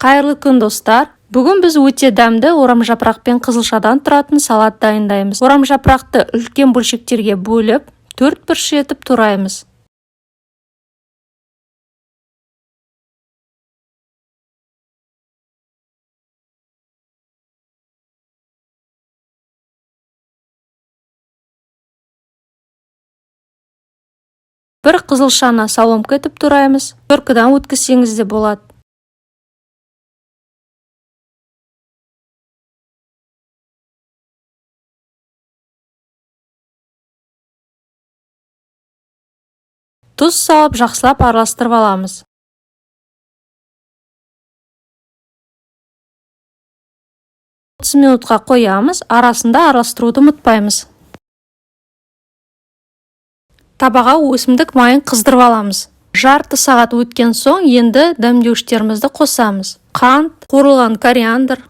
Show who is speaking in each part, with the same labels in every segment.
Speaker 1: Қайырлы күн достар. Бүгін біз өте дәмді орамжапырақ пен қызылшадан тұратын салат дайындаймыз. Орамжапырақты үлкен бөлшектерге бөліп, 4 бұрыш етіп тураймыз. Бір қызылшаны соломка етіп тураймыз. Теркіден өткізсеңіз де болады. Тұз салып, жақсылап араластырып аламыз. Минутқа қоямыз, арасында араластыруды ұмытпаймыз. Табаға өсімдік майын қыздырып аламыз. Жарты сағат өткен соң енді дәмдеуіштерімізді қосамыз. Қант, қуырылған кориандр,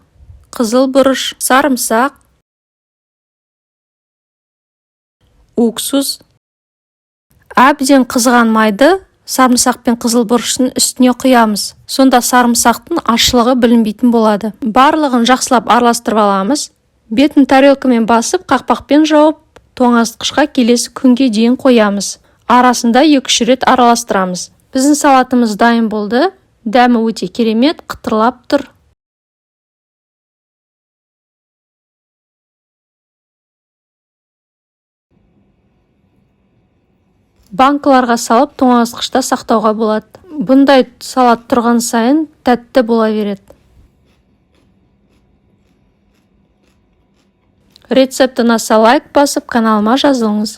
Speaker 1: қызыл бұрыш, сарымсақ, уксус. Әбден қызған майды сарымсақ пен қызыл бұрыштың үстіне құямыз. Сонда сарымсақтың ашылығы білінбейтін болады. Барлығын жақсылап араластырып аламыз. Бетін тарелкамен басып, қақпақпен жауып, тоңазытқышқа келесі күнге дейін қоямыз. Арасында 2-3 рет араластырамыз. Біздің салатымыз дайын болды. Дәмі өте керемет, қытырлап тұр. Банкаларға салып, тоңазытқышта сақтауға болады. Бұндай салат тұрған сайын тәтті бола береді. Рецепті ұнаса лайк басып, каналыма жазылыңыз.